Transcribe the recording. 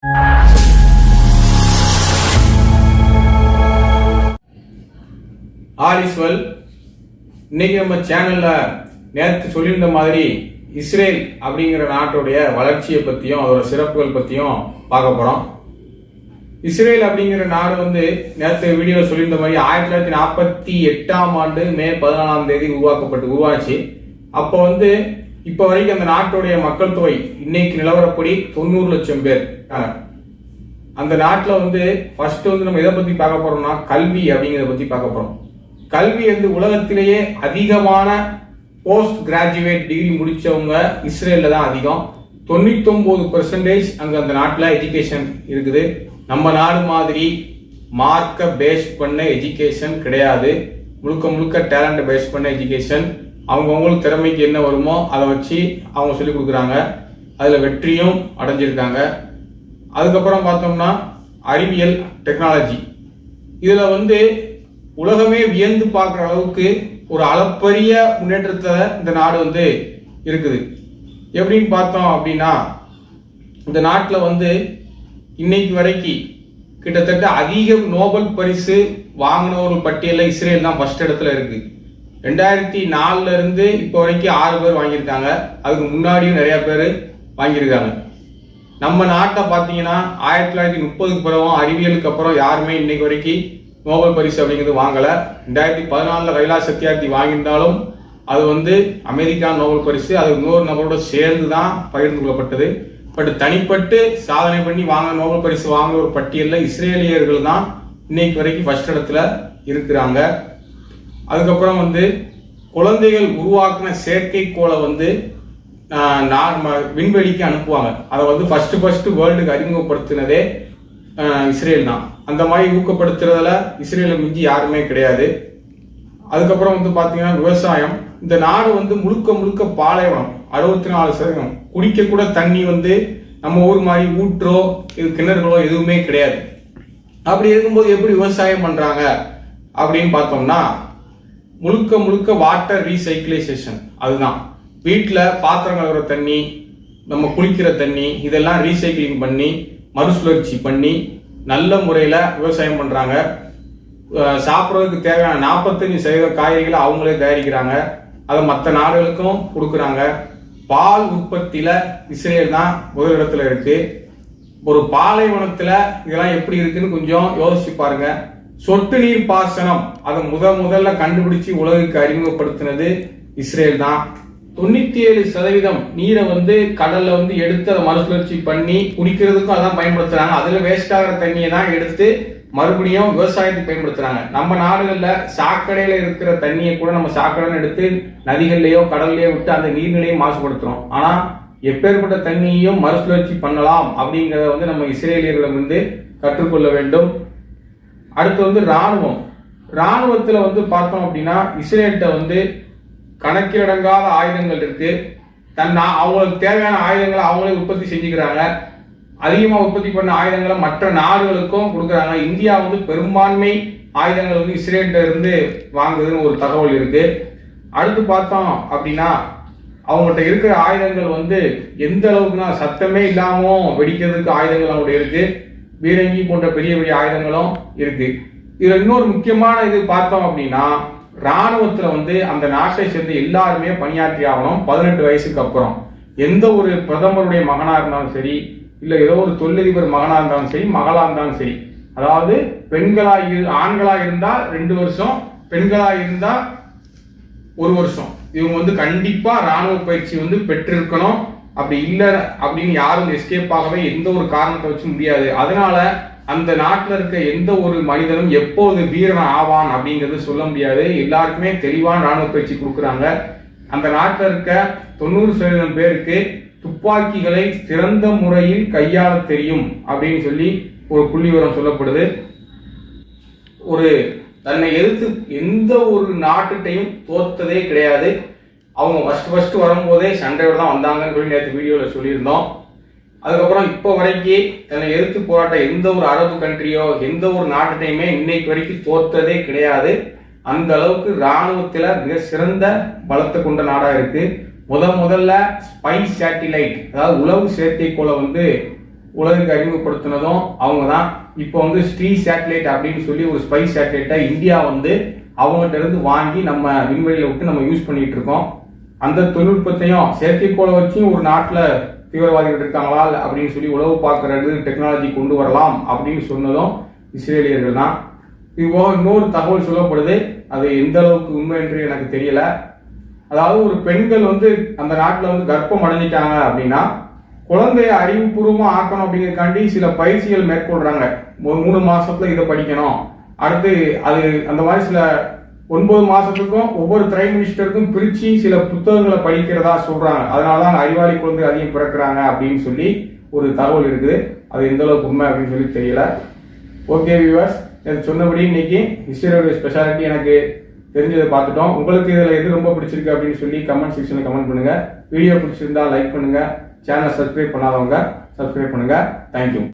All is well. இன்னைக்கு நம்ம சேனல்ல நேற்று சொல்லியிருந்த மாதிரி இஸ்ரேல் அப்படிங்கிற நாட்டுடைய வளர்ச்சியை பத்தியும் அதோட சிறப்புகள் பத்தியும் பார்க்க போறோம். இஸ்ரேல் அப்படிங்கிற நாடு நேற்று வீடியோ சொல்லியிருந்த மாதிரி 1948 மே 14 உருவாச்சு. அப்போ இப்ப வரைக்கும் அந்த நாட்டுடைய மக்கள் தொகை இன்னைக்கு நிலவரப்படி 90 லட்சம் பேர். அந்த நாட்டில் ஃபர்ஸ்ட் நம்ம எதை பத்தி பார்க்க போறோம்னா கல்வி அப்படிங்கிறத பத்தி பார்க்க போறோம். கல்வி உலகத்திலேயே அதிகமான போஸ்ட் கிராஜுவேட் டிகிரி முடிச்சவங்க இஸ்ரேல்ல தான் அதிகம். 99% அங்க அந்த நாட்டில் எஜுகேஷன் இருக்குது. நம்ம நாடு மாதிரி மார்க்க பேஸ் பண்ண எஜுகேஷன் கிடையாது. முழுக்க முழுக்க டேலண்ட் பேஸ் பண்ண எஜுகேஷன். அவங்கவுங்களுக்கு திறமைக்கு என்ன வருமோ அதை வச்சு அவங்க சொல்லிக் கொடுக்குறாங்க. அதில் வெற்றியும் அடைஞ்சிருக்காங்க. அதுக்கப்புறம் பார்த்தோம்னா அறிவியல் டெக்னாலஜி இதில் உலகமே வியந்து பார்க்குற அளவுக்கு ஒரு அளப்பரிய முன்னேற்றத்தை இந்த நாடு இருக்குது. எப்படின்னு பார்த்தோம் அப்படின்னா இந்த நாட்டில் இன்னைக்கு வரைக்கும் கிட்டத்தட்ட அதிக நோபல் பரிசு வாங்கினவர்கள் பட்டியலில் இஸ்ரேல் தான் ஃபர்ஸ்ட் இடத்துல இருக்கு. 2004 இருந்து இப்போ வரைக்கும் 6 பேர் வாங்கியிருக்காங்க. அதுக்கு முன்னாடியும் நிறைய பேர் வாங்கியிருக்காங்க. நம்ம நாட்டை பார்த்தீங்கன்னா 1930க்கு பிறகும் அறிவியலுக்கு அப்புறம் யாருமே இன்னைக்கு வரைக்கும் நோபல் பரிசு அப்படிங்கிறது வாங்கலை. 2014 கைலாஷ் சத்யார்த்தி வாங்கியிருந்தாலும் அது அமெரிக்கா நோபல் பரிசு அது இன்னொரு நபரோட சேர்ந்து தான் பகிர்ந்து கொள்ளப்பட்டது. பட் தனிப்பட்டு சாதனை பண்ணி வாங்க நோபல் பரிசு வாங்குற ஒரு பட்டியலில் இஸ்ரேலியர்கள் தான் இன்னைக்கு வரைக்கும் ஃபர்ஸ்ட் இடத்துல இருக்கிறாங்க. அதுக்கப்புறம் குழந்தைகள் உருவாக்கின செயற்கைக்கோளை விண்வெளிக்கு அனுப்புவாங்க. அதை ஃபர்ஸ்ட் வேர்ல்டுக்கு அறிமுகப்படுத்தினதே இஸ்ரேல் தான். அந்த மாதிரி ஊக்கப்படுத்துறதுல இஸ்ரேலை மிஞ்சி யாருமே கிடையாது. அதுக்கப்புறம் பார்த்தீங்கன்னா விவசாயம். இந்த நாடு முழுக்க முழுக்க பாலைவனம். 64% குடிக்க கூட தண்ணி நம்ம ஊர் மாதிரி ஊற்றோ கிணறுகளோ எதுவுமே கிடையாது. அப்படி இருக்கும்போது எப்படி விவசாயம் பண்றாங்க அப்படின்னு பார்த்தோம்னா முழுக்க முழுக்க வாட்டர் ரீசைக்கிளைசேஷன். அதுதான் வீட்டில் பாத்திரம் கழுவுற தண்ணி, நம்ம குளிக்கிற தண்ணி இதெல்லாம் ரீசைக்கிளிங் பண்ணி மறுசுழற்சி பண்ணி நல்ல முறையில் விவசாயம் பண்றாங்க. சாப்பிட்றதுக்கு தேவையான 45% காய்கறிகளை அவங்களே தயாரிக்கிறாங்க. அதை மற்ற நாடுகளுக்கும் கொடுக்குறாங்க. பால் உற்பத்தியில இஸ்ரேல் தான் முதலிடத்துல இருக்கு. ஒரு பாலைவனத்துல இதெல்லாம் எப்படி இருக்குன்னு கொஞ்சம் யோசிச்சு பாருங்க. சொட்டு நீர் பாசனம் அதை முதல்ல கண்டுபிடிச்சு உலகுக்கு அறிமுகப்படுத்தினது இஸ்ரேல் தான். 97% நீரை கடல்ல எடுத்து அதை மறுசுழற்சி பண்ணி குடிக்கிறதுக்கும் அதான் பயன்படுத்துறாங்க. அதுல வேஸ்ட் ஆகிற தண்ணியை தான் எடுத்து மறுபடியும் விவசாயத்துக்கு பயன்படுத்துறாங்க. நம்ம நாடுகள்ல சாக்கடையில இருக்கிற தண்ணியை கூட நம்ம சாக்கடைன்னு எடுத்து நதிகள்லயோ கடல்லையோ விட்டு அந்த நீர்நிலையும் மாசுபடுத்துறோம். ஆனா எப்பேற்பட்ட தண்ணியையும் மறுசுழற்சி பண்ணலாம் அப்படிங்கறத நம்ம இஸ்ரேலியர்களிடமிருந்து கற்றுக்கொள்ள வேண்டும். அடுத்து ராணுவம். ராணுவத்துல பார்த்தோம் அப்படின்னா இஸ்ரேல்கிட்ட கணக்கிலடங்காத ஆயுதங்கள் இருக்கு. அவங்களுக்கு தேவையான ஆயுதங்களை அவங்களே உற்பத்தி செஞ்சுக்கிறாங்க. அதிகமாக உற்பத்தி பண்ண ஆயுதங்களை மற்ற நாடுகளுக்கும் கொடுக்குறாங்க. இந்தியா பெரும்பான்மை ஆயுதங்கள் இஸ்ரேல்கிட்ட இருந்து வாங்குதுன்னு ஒரு தகவல் இருக்கு. அடுத்து பார்த்தோம் அப்படின்னா அவங்கள்ட்ட இருக்கிற ஆயுதங்கள் எந்த அளவுக்குன்னா சத்தமே இல்லாம வெடிக்கிறதுக்கு ஆயுதங்கள் அவங்கள்ட்ட இருக்கு. பீரங்கி போன்ற பெரிய பெரிய ஆயுதங்களும் இருக்கு. இதுல இன்னொரு முக்கியமான இது பார்த்தோம் அப்படின்னா ராணுவத்துல அந்த நாட்டை சேர்ந்த எல்லாருமே பணியாற்றி ஆகணும் 18 வயசுக்கு அப்புறம். எந்த ஒரு பிரதமருடைய மகனா இருந்தாலும் சரி, இல்ல ஏதோ ஒரு தொழிலதிபர் மகனா இருந்தாலும் சரி, மகளா இருந்தாலும் சரி, அதாவது ஆண்களா இருந்தா 2 வருஷம், பெண்களா இருந்தா 1 வருஷம். இவங்க கண்டிப்பா ராணுவ பயிற்சி பெற்றிருக்கணும். அப்படி இல்லை அப்படின்னு யாரும் எஸ்கேப் ஆகவே எந்த ஒரு காரணத்தை வச்சு முடியாது. அதனால அந்த நாட்டில் இருக்க எந்த ஒரு மனிதனும் எப்போது வீரன் ஆவான் அப்படிங்கிறது சொல்ல முடியாது. எல்லாருக்குமே தெளிவான ராணுவ பயிற்சி கொடுக்குறாங்க. அந்த நாட்டில் இருக்க 90% பேருக்கு துப்பாக்கிகளை சிறந்த முறையில் கையாள தெரியும் அப்படின்னு சொல்லி ஒரு புள்ளிவிவரம் சொல்லப்படுது. ஒரு தன்னை எதிர்த்து எந்த ஒரு நாட்டுட்டையும் தோத்ததே கிடையாது. அவங்க ஃபர்ஸ்ட் வரும்போதே சண்டையோட தான் வந்தாங்கன்னு சொல்லி நேற்று வீடியோவில் சொல்லியிருந்தோம். அதுக்கப்புறம் இப்போ வரைக்கும் தன்னை எதிர்த்து போராட்ட எந்த ஒரு அரபு கண்ட்ரியோ எந்த ஒரு நாட்டுட்டையுமே இன்னைக்கு வரைக்கும் தோத்ததே கிடையாது. அந்த அளவுக்கு ராணுவத்துல மிக சிறந்த பலத்தை கொண்ட நாடா இருக்கு. முதல்ல ஸ்பை சேட்டிலைட், அதாவது உளவு செயற்கைக்கோளை உலகுக்கு அறிமுகப்படுத்தினதும் அவங்க தான். இப்போ வந்து ஸ்ரீ சேட்டலைட் அப்படின்னு சொல்லி ஒரு ஸ்பைஸ் சேட்டலைட்டை இந்தியா வந்து அவங்ககிட்ட இருந்து வாங்கி நம்ம விண்வெளியில விட்டு நம்ம யூஸ் பண்ணிட்டு இருக்கோம். அந்த தொழில்நுட்பத்தையும் செயற்கைக்கோளை வச்சும் ஒரு நாட்டில் தீவிரவாதிகள் இருக்காங்களா அப்படின்னு சொல்லி உளவு பார்க்கறது டெக்னாலஜி கொண்டு வரலாம் அப்படின்னு சொன்னதும் இஸ்ரேலியர்கள் தான். இப்போ இன்னொரு தகவல் சொல்லப்படுது, அது எந்த அளவுக்கு உண்மை என்று எனக்கு தெரியல. அதாவது ஒரு பெண்கள் வந்து அந்த நாட்டில் வந்து கர்ப்பம் அடைஞ்சிட்டாங்க அப்படின்னா குழந்தைய அறிவுபூர்வமா ஆக்கணும் அப்படிங்கிறதுக்காண்டி சில பயிற்சிகள் மேற்கொள்றாங்க. 3 மாசத்துல இதை படிக்கணும், அடுத்து அது அந்த மாதிரி சில 9 மாசத்துக்கும் ஒவ்வொரு பிரைம் மினிஸ்டருக்கும் பிரிச்சு சில புத்தகங்களை படிக்கிறதா சொல்றாங்க. அதனாலதான் அறிவாளி குழந்தை அதிகம் பிறக்கிறாங்க அப்படின்னு சொல்லி ஒரு தகவல் இருக்குது. அது எந்த அளவுக்கு உண்மை அப்படின்னு சொல்லி தெரியல. ஓகே வியூவர்ஸ், எனக்கு சொன்னபடி இன்னைக்கு ஹிஸ்டரியோட ஸ்பெஷாலிட்டி எனக்கு தெரிஞ்சதை பார்த்துட்டோம். உங்களுக்கு இதில் எது ரொம்ப பிடிச்சிருக்கு அப்படின்னு சொல்லி கமெண்ட் செக்ஷனில் கமெண்ட் பண்ணுங்க. வீடியோ பிடிச்சிருந்தா லைக் பண்ணுங்க. சேனல் சப்ஸ்கிரைப் பண்ணாதவங்க சப்ஸ்கிரைப் பண்ணுங்க. தேங்க்யூ.